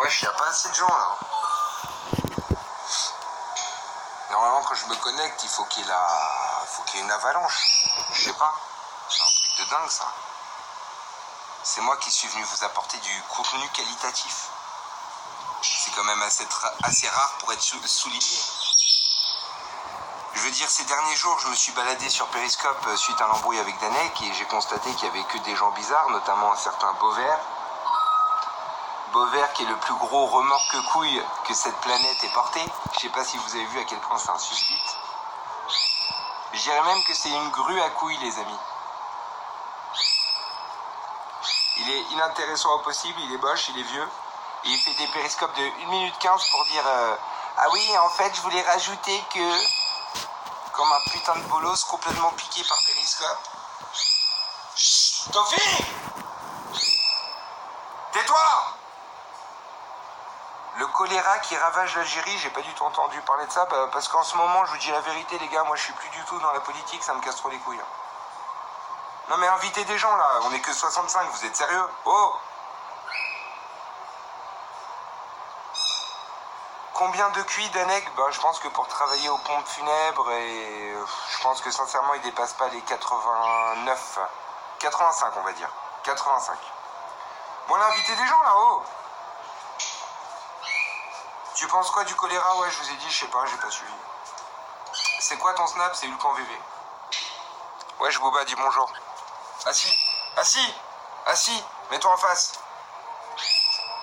Wesh, y'a pas assez de gens là. Normalement, quand je me connecte, il faut qu'il y ait une avalanche. Je sais pas. C'est un truc de dingue ça. C'est moi qui suis venu vous apporter du contenu qualitatif. C'est quand même assez rare pour être souligné. Je veux dire, ces derniers jours, je me suis baladé sur Periscope suite à l'embrouille avec Danek et j'ai constaté qu'il n'y avait que des gens bizarres, notamment un certain Beauvert. Beauvert qui est le plus gros remorque-couille que cette planète ait porté. Je sais pas si vous avez vu à quel point c'est un susdite. Je dirais même que c'est une grue à couilles, les amis. Il est inintéressant au possible, il est moche, il est vieux. Et il fait des périscopes de 1 minute 15 pour dire ah oui, en fait, je voulais rajouter que... Comme un putain de bolos complètement piqué par périscope. Chut, Tofi! Tais-toi! Le choléra qui ravage l'Algérie, j'ai pas du tout entendu parler de ça, parce qu'en ce moment, je vous dis la vérité, les gars, moi je suis plus du tout dans la politique, ça me casse trop les couilles. Non mais invitez des gens là, on est que 65, vous êtes sérieux? Oh! Combien de QI d'Anec? Je pense que pour travailler aux pompes funèbres, et je pense que sincèrement, il dépasse pas les 89, 85 on va dire, 85. Bon, là, invitez des gens là-haut. Tu penses quoi du choléra? Ouais, je vous ai dit, je sais pas, j'ai pas suivi. C'est quoi ton snap? C'est Ulcan VV. Ouais, je Booba, dis bonjour. Assis, assis, assis, mets-toi en face.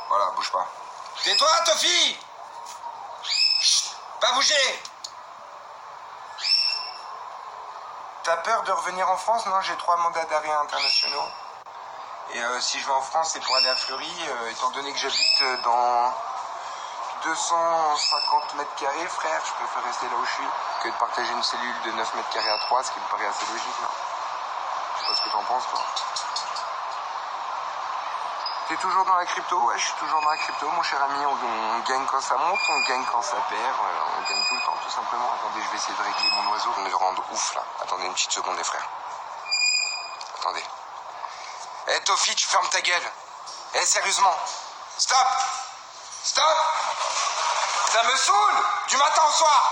Voilà, bouge pas. Tais-toi, Tofi! Chut, pas bouger! T'as peur de revenir en France? Non, j'ai 3 mandats d'arrêt internationaux. Et si je vais en France, c'est pour aller à Fleury, étant donné que j'habite dans 250 mètres carrés, frère, je préfère rester là où je suis que de partager une cellule de 9 mètres carrés à 3, ce qui me paraît assez logique, non? Je sais pas ce que t'en penses, toi. T'es toujours dans la crypto? Ouais, je suis toujours dans la crypto, mon cher ami. On gagne quand ça monte, on gagne quand ça perd, on gagne tout le temps, tout simplement. Attendez, je vais essayer de régler mon oiseau, me le rendre ouf, là. Attendez une petite seconde, les frères. Attendez. Eh, Tofi, tu fermes ta gueule. Eh, sérieusement. Stop! Stop! Ça me saoule! Du matin au soir!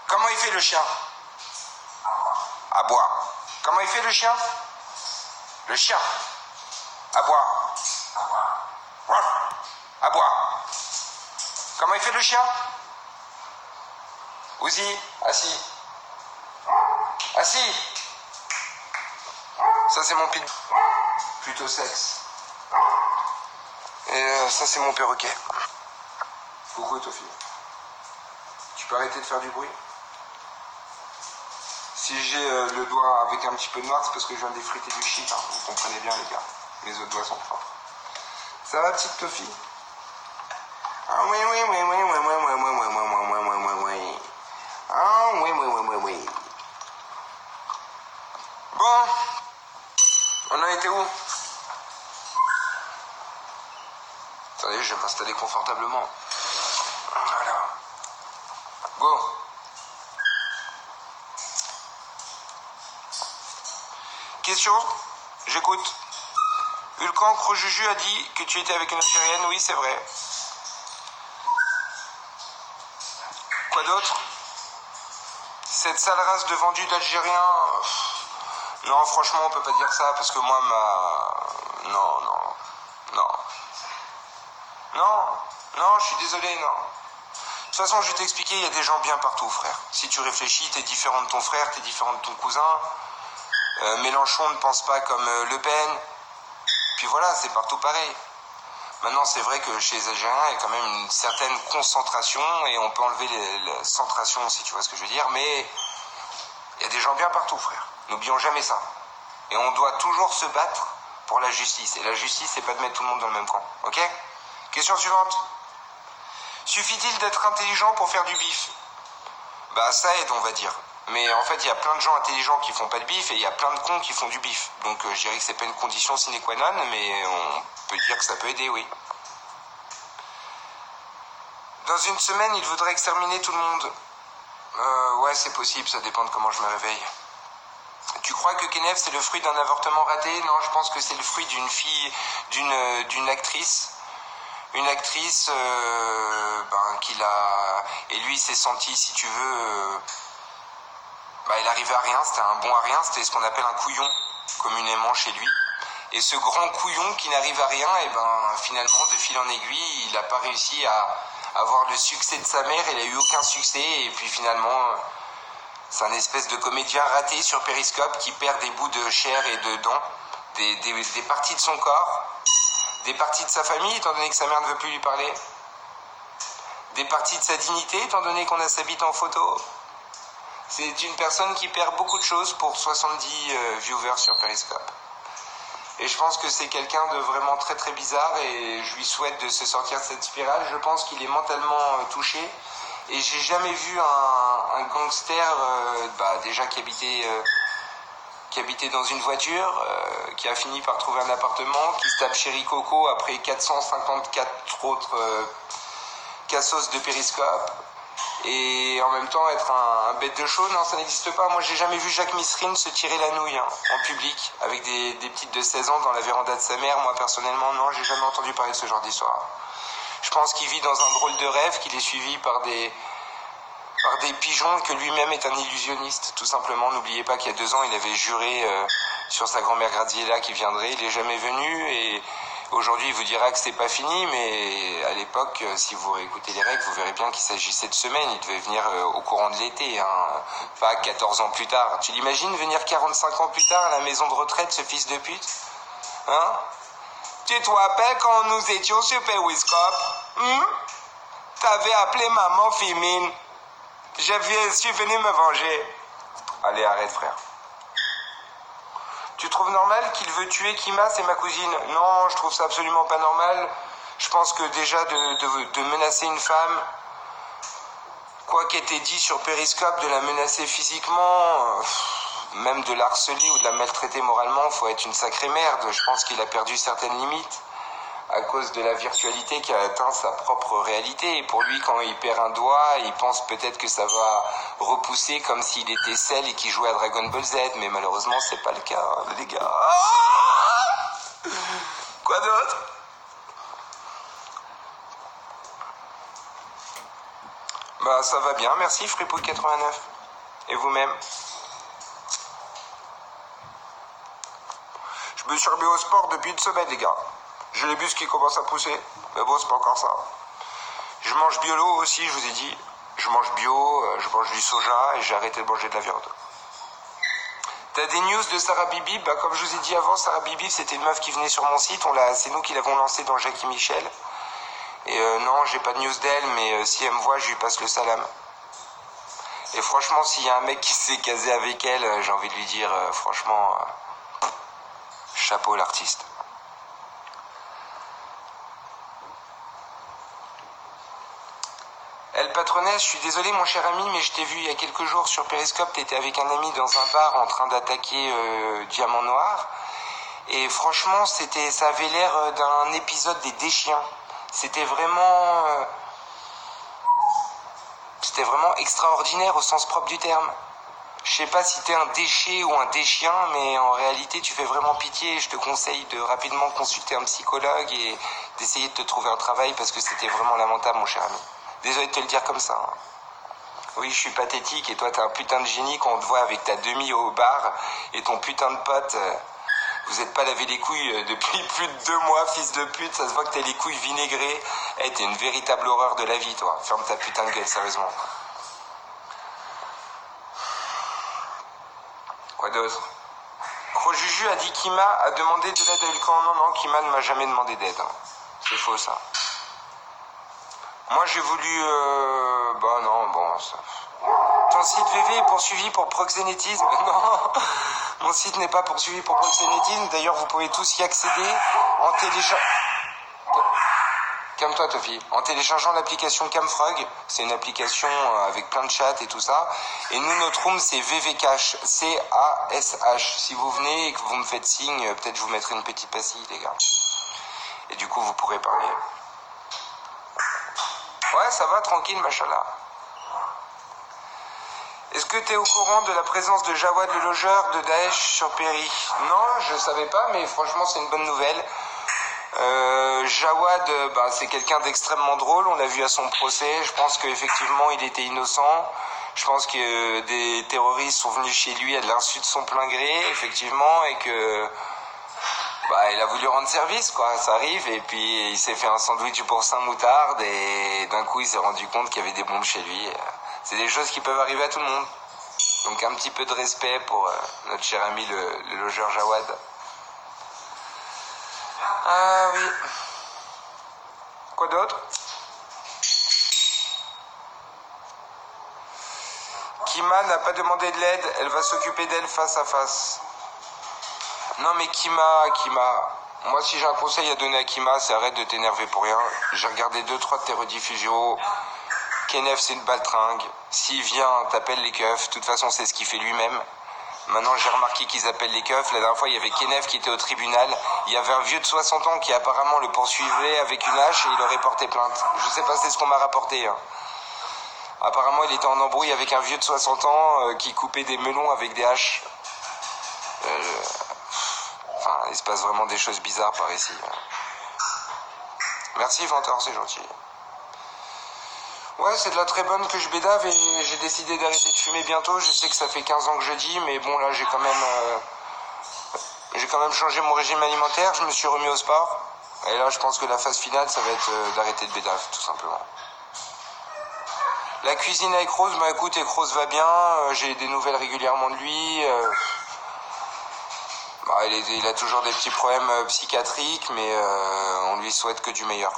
Comment il fait le chien? Aboie. Comment il fait le chien? Le chien. Aboie. Aboie. Comment il fait le chien? Ouzi, assis. Assis. Ça c'est mon pit. Plutôt sexe. Et ça c'est mon perroquet. Coucou Tofi. Tu peux arrêter de faire du bruit? Si j'ai le doigt avec un petit peu de noir, c'est parce que je viens d'effriter du shit, hein. Vous comprenez bien les gars. Mes autres doigts sont propres. Ça va petite Tofi? Ah oui, oui, oui, oui, oui, oui, oui, oui, oui, oui, oui, oui, oui, oui. Ah oui, oui, oui, oui, oui. Bon. On a été où? Attendez, je vais m'installer confortablement. Voilà. Go. Question? J'écoute. Ulcan Crojuju a dit que tu étais avec une Algérienne. Oui, c'est vrai. Quoi d'autre? Cette sale race de vendus d'Algériens... Non, franchement, on peut pas dire ça, parce que moi, Non, non. Non. Non. Non, je suis désolé, non. De toute façon, je vais t'expliquer, il y a des gens bien partout, frère. Si tu réfléchis, t'es différent de ton frère, t'es différent de ton cousin. Mélenchon ne pense pas comme Le Pen. Puis voilà, c'est partout pareil. Maintenant, c'est vrai que chez les Algériens, il y a quand même une certaine concentration et on peut enlever la centration, si tu vois ce que je veux dire. Mais il y a des gens bien partout, frère. N'oublions jamais ça. Et on doit toujours se battre pour la justice. Et la justice, c'est pas de mettre tout le monde dans le même camp. Ok? Question suivante. Suffit-il d'être intelligent pour faire du bif? Ça aide, on va dire. Mais en fait, il y a plein de gens intelligents qui font pas de bif et il y a plein de cons qui font du bif. Donc je dirais que c'est pas une condition sine qua non, mais on peut dire que ça peut aider, oui. Dans une semaine, il voudrait exterminer tout le monde. Ouais, c'est possible, ça dépend de comment je me réveille. Tu crois que Kenef, c'est le fruit d'un avortement raté? Non, je pense que c'est le fruit d'une fille, d'une actrice une actrice qu'il a... Et lui s'est senti, si tu veux... il arrivait à rien, c'était un bon à rien, c'était ce qu'on appelle un couillon, communément chez lui. Et ce grand couillon qui n'arrive à rien, finalement, de fil en aiguille, il n'a pas réussi à avoir le succès de sa mère, il n'a eu aucun succès, et puis finalement, c'est un espèce de comédien raté sur Periscope qui perd des bouts de chair et de dents, des parties de son corps, des parties de sa famille, étant donné que sa mère ne veut plus lui parler, des parties de sa dignité, étant donné qu'on a sa bite en photo. C'est une personne qui perd beaucoup de choses pour 70 viewers sur Periscope. Et je pense que c'est quelqu'un de vraiment très très bizarre et je lui souhaite de se sortir de cette spirale. Je pense qu'il est mentalement touché. Et j'ai jamais vu un gangster déjà qui habitait dans une voiture, qui a fini par trouver un appartement, qui se tape Chéri Coco après 454 autres cassos de Périscope, et en même temps être un bête de show. Non, ça n'existe pas. Moi, j'ai jamais vu Jacques Misrine se tirer la nouille en public avec des petites de 16 ans dans la véranda de sa mère. Moi, personnellement, non, j'ai jamais entendu parler de ce genre d'histoire. Je pense qu'il vit dans un drôle de rêve, qu'il est suivi par des pigeons, que lui-même est un illusionniste, tout simplement. N'oubliez pas qu'il y a 2 ans, il avait juré sur sa grand-mère Graziella qu'il viendrait. Il n'est jamais venu et aujourd'hui, il vous dira que c'est pas fini, mais à l'époque, si vous réécoutez les règles, vous verrez bien qu'il s'agissait de semaines. Il devait venir au courant de l'été, pas 14 ans plus tard. Tu l'imagines venir 45 ans plus tard à la maison de retraite, ce fils de pute? Hein? Tu te rappelles quand nous étions sur Periscope? T'avais appelé maman Fémine. Je suis venu me venger. Allez, arrête, frère. Tu trouves normal qu'il veut tuer Kima, c'est ma cousine? Non, je trouve ça absolument pas normal. Je pense que déjà de menacer une femme, quoi qu'ait été dit sur Periscope, de la menacer physiquement, même de la harceler ou de la maltraiter moralement, faut être une sacrée merde. Je pense qu'il a perdu certaines limites à cause de la virtualité qui a atteint sa propre réalité. Et pour lui, quand il perd un doigt, il pense peut-être que ça va repousser comme s'il était Cell et qu'il jouait à Dragon Ball Z. Mais malheureusement, c'est pas le cas, les gars. Quoi d'autre? Ça va bien, merci Fripouille89. Et vous-même? Je me suis remis au sport depuis une semaine, les gars. J'ai les bus qui commencent à pousser, mais bon, c'est pas encore ça. Je mange biolo aussi, je vous ai dit. Je mange bio, je mange du soja et j'ai arrêté de manger de la viande. T'as des news de Sarah Bibib? Comme je vous ai dit avant, Sarah Bibib, c'était une meuf qui venait sur mon site. C'est nous qui l'avons lancée dans Jackie Michel. Et non, j'ai pas de news d'elle, mais si elle me voit, je lui passe le salam. Et franchement, s'il y a un mec qui s'est casé avec elle, j'ai envie de lui dire, franchement, chapeau l'artiste. Elle Patronesse, je suis désolé mon cher ami, mais je t'ai vu il y a quelques jours sur Periscope, t'étais avec un ami dans un bar en train d'attaquer Diamant Noir. Et franchement, ça avait l'air d'un épisode des Déchiens. C'était vraiment extraordinaire au sens propre du terme. Je sais pas si t'es un déchet ou un déchien, mais en réalité tu fais vraiment pitié. Je te conseille de rapidement consulter un psychologue et d'essayer de te trouver un travail parce que c'était vraiment lamentable mon cher ami. Désolé de te le dire comme ça. Oui, je suis pathétique et toi t'es un putain de génie quand on te voit avec ta demi au bar et ton putain de pote. Vous êtes pas lavé les couilles depuis plus de 2 mois, fils de pute. Ça se voit que t'as les couilles vinaigrées. T'es une véritable horreur de la vie, toi. Ferme ta putain de gueule, sérieusement. Quoi d'autre? Crojuju a dit Kima a demandé de l'aide à Hulkan. Non, Kima ne m'a jamais demandé d'aide. C'est faux, ça. Moi, j'ai voulu... ça... Ton site VV est poursuivi pour proxénétisme? Non, mon site n'est pas poursuivi pour proxénétisme. D'ailleurs, vous pouvez tous y accéder en téléchargeant... Calme-toi, Tofi. En téléchargeant l'application Camfrog. C'est une application avec plein de chats et tout ça. Et nous, notre room, c'est VVCash. C-A-S-H. Si vous venez et que vous me faites signe, peut-être je vous mettrai une petite pastille, les gars. Et du coup, vous pourrez parler. Ouais, ça va, tranquille, machallah. Est-ce que tu es au courant de la présence de Jawad le logeur de Daesh sur Péry? Non, je savais pas, mais franchement, c'est une bonne nouvelle. Jawad, c'est quelqu'un d'extrêmement drôle, on l'a vu à son procès, je pense qu'effectivement il était innocent, je pense que des terroristes sont venus chez lui à l'insu de son plein gré, effectivement, et que il a voulu rendre service, quoi, ça arrive, et puis il s'est fait un sandwich pour Saint-Moutarde, et d'un coup il s'est rendu compte qu'il y avait des bombes chez lui. C'est des choses qui peuvent arriver à tout le monde. Donc un petit peu de respect pour notre cher ami le logeur Jawad. Ah oui. Quoi d'autre? Kima n'a pas demandé de l'aide, elle va s'occuper d'elle face à face. Non mais Kima, moi si j'ai un conseil à donner à Kima, c'est arrête de t'énerver pour rien. J'ai regardé 2-3 de tes rediffusions. Kenef c'est une baltringue. S'il vient, t'appelles les keufs. De toute façon c'est ce qu'il fait lui-même. Maintenant j'ai remarqué qu'ils appellent les keufs. La dernière fois il y avait Kenef qui était au tribunal. Il y avait un vieux de 60 ans qui apparemment le poursuivait avec une hache et il aurait porté plainte. Je sais pas, c'est ce qu'on m'a rapporté. Apparemment il était en embrouille avec un vieux de 60 ans qui coupait des melons avec des haches. Il se passe vraiment des choses bizarres par ici. Merci Ventor, c'est gentil. Ouais, c'est de la très bonne que je bédave et j'ai décidé d'arrêter de fumer bientôt. Je sais que ça fait 15 ans que je dis, mais bon là j'ai quand même changé mon régime alimentaire, je me suis remis au sport. Et là je pense que la phase finale ça va être d'arrêter de bédave, tout simplement. La cuisine avec Rose, écoute, et Rose va bien, j'ai des nouvelles régulièrement de lui. Il a toujours des petits problèmes psychiatriques, mais on lui souhaite que du meilleur.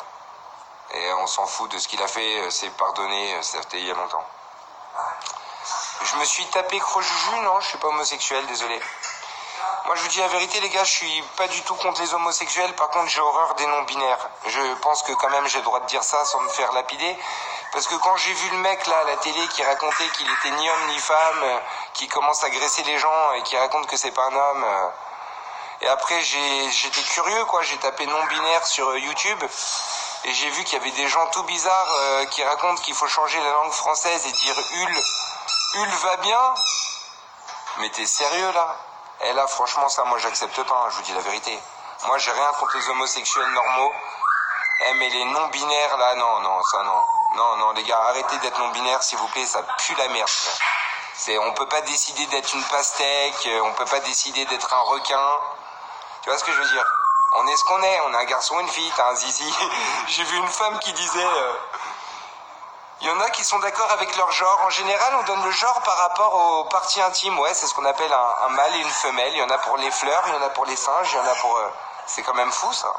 Et on s'en fout de ce qu'il a fait, c'est pardonné, c'était il y a longtemps. Je me suis tapé Crojuju, non, je suis pas homosexuel, désolé. Moi je vous dis la vérité les gars, je suis pas du tout contre les homosexuels, par contre j'ai horreur des non-binaires. Je pense que quand même j'ai le droit de dire ça sans me faire lapider. Parce que quand j'ai vu le mec là à la télé qui racontait qu'il était ni homme ni femme, qui commence à agresser les gens et qui raconte que c'est pas un homme... Et après j'étais curieux quoi, j'ai tapé non-binaire sur YouTube et j'ai vu qu'il y avait des gens tout bizarres qui racontent qu'il faut changer la langue française et dire Hul va bien. Mais t'es sérieux là? Et là franchement ça moi j'accepte pas, je vous dis la vérité. Moi j'ai rien contre les homosexuels normaux. Mais les non-binaires là, non, ça non. Non les gars, arrêtez d'être non-binaires s'il vous plaît, ça pue la merde. On peut pas décider d'être une pastèque, on peut pas décider d'être un requin. Tu vois ce que je veux dire? On est ce qu'on est, on est un garçon, une fille, t'as un zizi. J'ai vu une femme qui disait... Il y en a qui sont d'accord avec leur genre. En général, on donne le genre par rapport aux parties intimes. Ouais, c'est ce qu'on appelle un mâle et une femelle. Il y en a pour les fleurs, il y en a pour les singes, il y en a pour... C'est quand même fou, ça.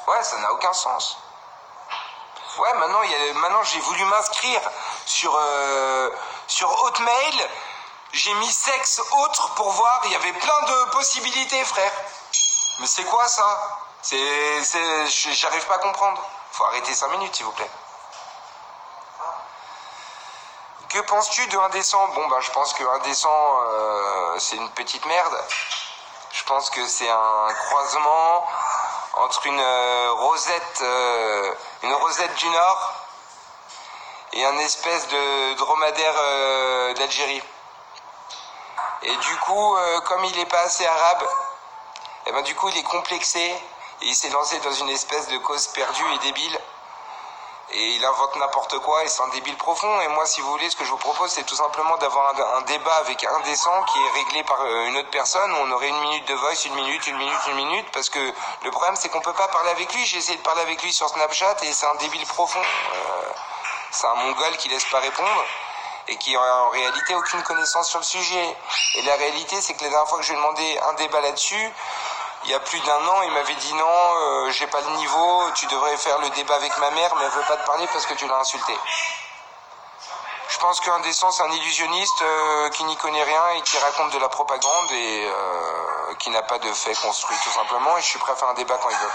Ouais, ça n'a aucun sens. Ouais, maintenant j'ai voulu m'inscrire sur Hotmail. J'ai mis sexe autre pour voir, il y avait plein de possibilités, frère. Mais c'est quoi ça? J'arrive pas à comprendre. Faut arrêter 5 minutes, s'il vous plaît. Que penses-tu de Indécent? Je pense que Indécent, c'est une petite merde. Je pense que c'est un croisement entre une rosette du Nord et un espèce de dromadaire d'Algérie. Et du coup, comme il est pas assez arabe, du coup il est complexé et il s'est lancé dans une espèce de cause perdue et débile. Et il invente n'importe quoi et c'est un débile profond. Et moi, si vous voulez, ce que je vous propose, c'est tout simplement d'avoir un débat avec Indécent qui est réglé par une autre personne. Où on aurait 1 minute de voice, 1 minute. Parce que le problème, c'est qu'on peut pas parler avec lui. J'ai essayé de parler avec lui sur Snapchat et c'est un débile profond. C'est un mongol qui laisse pas répondre et qui a en réalité aucune connaissance sur le sujet. Et la réalité, c'est que la dernière fois que je lui ai demandé un débat là-dessus, il y a plus d'1 an, il m'avait dit non, j'ai pas le niveau, tu devrais faire le débat avec ma mère, mais elle veut pas te parler parce que tu l'as insulté. Je pense qu'Indécent, c'est un illusionniste qui n'y connaît rien et qui raconte de la propagande et qui n'a pas de fait construit tout simplement, et je suis prêt à faire un débat quand il veut.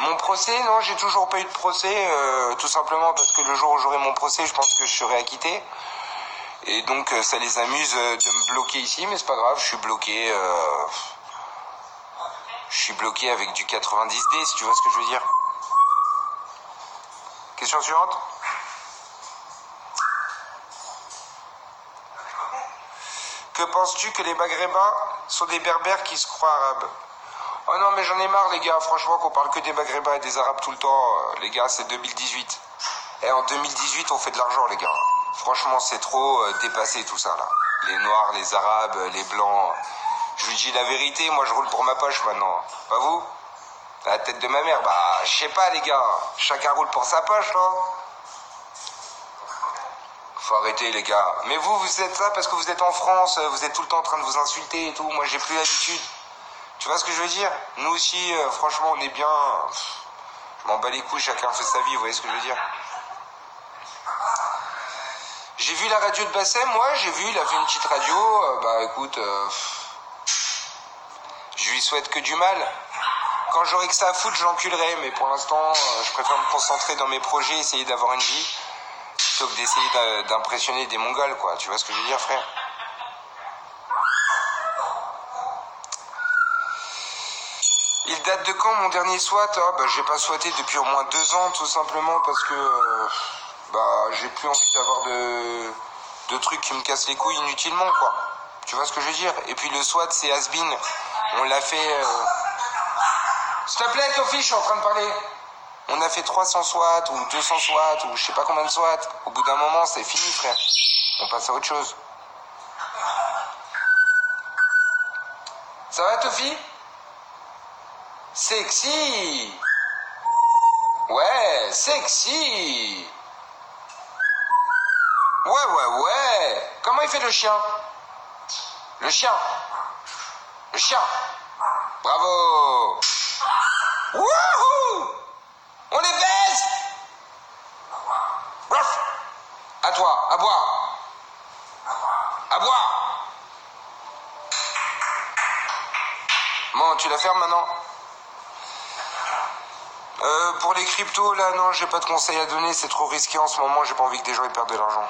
Mon procès, non, j'ai toujours pas eu de procès, tout simplement parce que le jour où j'aurai mon procès, je pense que je serai acquitté. Et donc ça les amuse de me bloquer ici, mais c'est pas grave, je suis bloqué... Je suis bloqué avec du 90D, si tu vois ce que je veux dire. Question suivante. Que penses-tu que les Maghrébins sont des berbères qui se croient arabes? Oh non, mais j'en ai marre, les gars. Franchement, qu'on parle que des Maghrébins et des Arabes tout le temps. Les gars, c'est 2018. Et en 2018, on fait de l'argent, les gars. Franchement, c'est trop dépassé tout ça, là. Les Noirs, les Arabes, les Blancs. Je vous dis la vérité, moi, je roule pour ma poche maintenant. Pas vous? La tête de ma mère, bah, je sais pas, les gars. Chacun roule pour sa poche, là. Faut arrêter, les gars. Mais vous êtes ça parce que vous êtes en France, vous êtes tout le temps en train de vous insulter et tout. Moi, j'ai plus l'habitude. Tu vois ce que je veux dire? Nous aussi, franchement, on est bien. Je m'en bats les couilles, chacun fait sa vie, vous voyez ce que je veux dire? J'ai vu la radio de Bassem, moi, j'ai vu, il a fait une petite radio. Bah, écoute, je lui souhaite que du mal. Quand j'aurai que ça à foutre, je l'enculerai. Mais pour l'instant, je préfère me concentrer dans mes projets, essayer d'avoir une vie. Plutôt que d'essayer d'impressionner des Mongols, quoi. Tu vois ce que je veux dire, frère? Il date de quand, mon dernier SWAT? Bah, j'ai pas SWAté depuis au moins 2 ans, tout simplement parce que... j'ai plus envie d'avoir de trucs qui me cassent les couilles inutilement, quoi. Tu vois ce que je veux dire? Et puis le SWAT, c'est has-been. On l'a fait... S'il te plaît, Tofi, je suis en train de parler. On a fait 300 SWAT ou 200 SWAT ou je sais pas combien de SWAT. Au bout d'un moment, c'est fini, frère. On passe à autre chose. Ça va, Tofi? Sexy! Ouais, sexy! Ouais. Comment il fait le chien? Le chien. Bravo! Wouhou! On les baise! Ruff! À toi, à boire! À boire! Bon, tu la fermes maintenant? Pour les cryptos, là, non, j'ai pas de conseils à donner, c'est trop risqué en ce moment, j'ai pas envie que des gens y perdent de l'argent.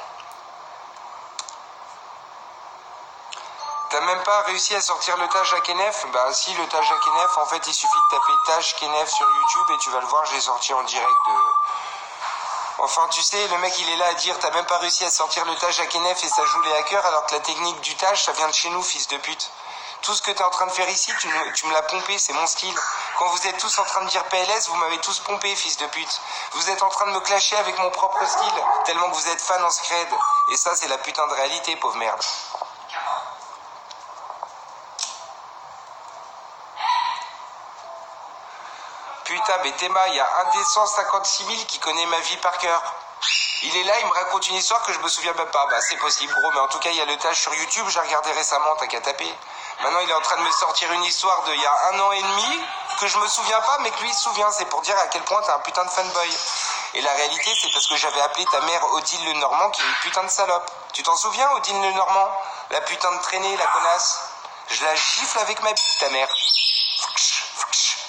T'as même pas réussi à sortir le Taj à Kenef? Bah si, le Taj à Kenef, en fait, il suffit de taper Taj Kenef sur YouTube et tu vas le voir, je l'ai sorti en direct de... Enfin, tu sais, le mec, il est là à dire, t'as même pas réussi à sortir le Taj à Kenef et ça joue les hackers, alors que la technique du Taj, ça vient de chez nous, fils de pute. Tout ce que t'es en train de faire ici, tu me l'as pompé, c'est mon style. Quand vous êtes tous en train de dire PLS, vous m'avez tous pompé, fils de pute. Vous êtes en train de me clasher avec mon propre style, tellement que vous êtes fan en scred. Et ça, c'est la putain de réalité, pauvre merde. Putain, mais Théma, il y a un des 156 000 qui connaît ma vie par cœur. Il est là, il me raconte une histoire que je me souviens même pas. Bah, c'est possible, gros, mais en tout cas, il y a le Taj sur YouTube, j'ai regardé récemment, t'as qu'à taper. Maintenant, il est en train de me sortir une histoire d'il y a 1 an et demi, que je me souviens pas, mais que lui, il se souvient. C'est pour dire à quel point t'es un putain de fanboy. Et la réalité, c'est parce que j'avais appelé ta mère Odile Le Normand, qui est une putain de salope. Tu t'en souviens, Odile Le Normand? La putain de traînée, la connasse. Je la gifle avec ma bite, ta mère.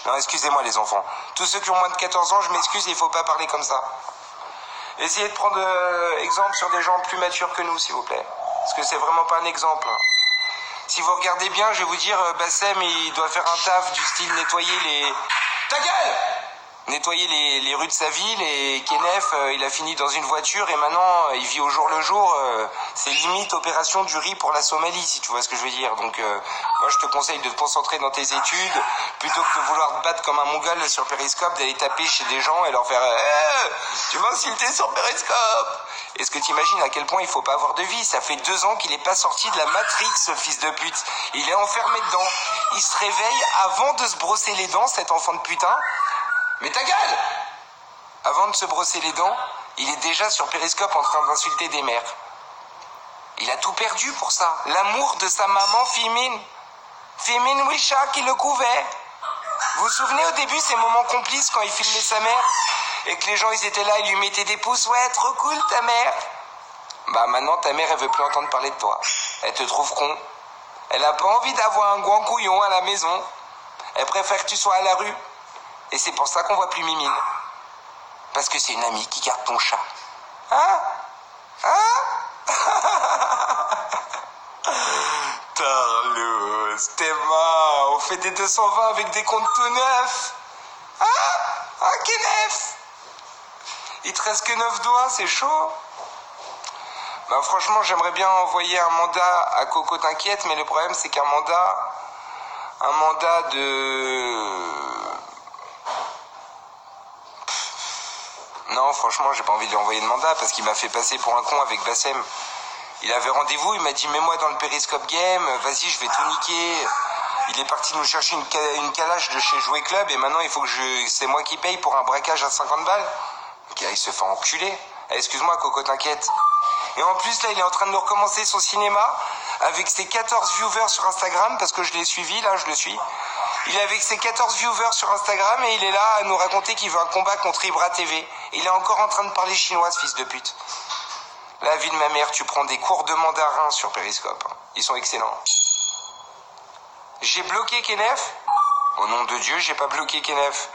Non, excusez-moi, les enfants. Tous ceux qui ont moins de 14 ans, je m'excuse, il faut pas parler comme ça. Essayez de prendre exemple sur des gens plus matures que nous, s'il vous plaît. Parce que c'est vraiment pas un exemple. Si vous regardez bien, je vais vous dire, Bassem, il doit faire un taf du style nettoyer les... Ta gueule! Nettoyer les rues de sa ville, et Kenef, il a fini dans une voiture et maintenant il vit au jour le jour. C'est limite opération du riz pour la Somalie, si tu vois ce que je veux dire. Donc moi je te conseille de te concentrer dans tes études plutôt que de vouloir te battre comme un mongol sur Periscope, d'aller taper chez des gens et leur faire tu m'as insulté sur Periscope. Est-ce que tu imagines à quel point il faut pas avoir de vie? Ça fait 2 ans qu'il est pas sorti de la Matrix, ce fils de pute. Il est enfermé dedans. Il se réveille avant de se brosser les dents, cet enfant de putain. Mais ta gueule! Avant de se brosser les dents, il est déjà sur Periscope en train d'insulter des mères. Il a tout perdu pour ça. L'amour de sa maman Fimine Wisha qui le couvait. Vous vous souvenez au début ces moments complices quand il filmait sa mère? Et que les gens ils étaient là, ils lui mettaient des pouces. Ouais, trop cool ta mère. Bah maintenant ta mère elle veut plus entendre parler de toi. Elle te trouve con. Elle a pas envie d'avoir un grand couillon à la maison. Elle préfère que tu sois à la rue. Et c'est pour ça qu'on voit plus Mimine. Parce que c'est une amie qui garde ton chat. Hein? Tarlouse, Théma, on fait des 220 avec des comptes tout neufs. Kenef! Il te reste que 9 doigts, c'est chaud. Bah franchement, j'aimerais bien envoyer un mandat à Coco T'inquiète, mais le problème c'est qu'un mandat de... Non, franchement, j'ai pas envie de lui envoyer de mandat parce qu'il m'a fait passer pour un con avec Bassem. Il avait rendez-vous, il m'a dit mets-moi dans le Periscope Game, vas-y, je vais tout niquer. Il est parti nous chercher une calage de chez Jouet Club et maintenant il faut que c'est moi qui paye pour un braquage à 50 balles. Donc il se fait enculer. Excuse-moi, Coco T'inquiète. Et en plus, là, il est en train de nous recommencer son cinéma avec ses 14 viewers sur Instagram, parce que je l'ai suivi, là, je le suis. Il est avec ses 14 viewers sur Instagram et il est là à nous raconter qu'il veut un combat contre Ibra TV. Il est encore en train de parler chinois, ce fils de pute. La vie de ma mère, tu prends des cours de mandarin sur Periscope. Ils sont excellents. J'ai bloqué Kenef. Au nom de Dieu, j'ai pas bloqué Kenef.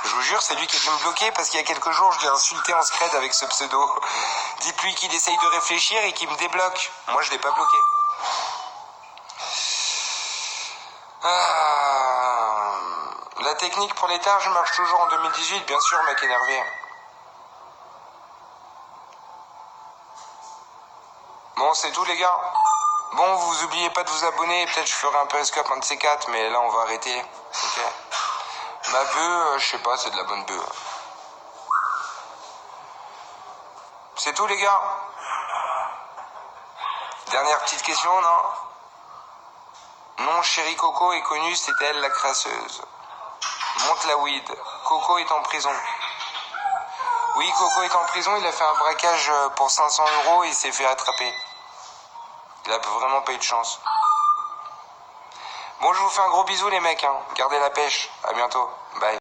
Je vous jure, c'est lui qui a dû me bloquer parce qu'il y a quelques jours, je l'ai insulté en scred avec ce pseudo. Dites-lui qu'il essaye de réfléchir et qu'il me débloque. Moi, je l'ai pas bloqué. La technique pour les targes marche toujours en 2018, bien sûr, mec énervé. Bon, c'est tout, les gars. Bon, vous oubliez pas de vous abonner. Peut-être je ferai un périscope, un de ces quatre, mais là, on va arrêter. Ok. Ma bœuf, je sais pas, c'est de la bonne bœuf. C'est tout, les gars. Dernière petite question, non? Non, chérie Coco est connue, c'est elle la crasseuse. Monte la weed. Coco est en prison. Oui, Coco est en prison, il a fait un braquage pour 500 € et il s'est fait attraper. Il a vraiment pas eu de chance. Bon, je vous fais un gros bisou, les mecs. Hein. Gardez la pêche. À bientôt. Bye.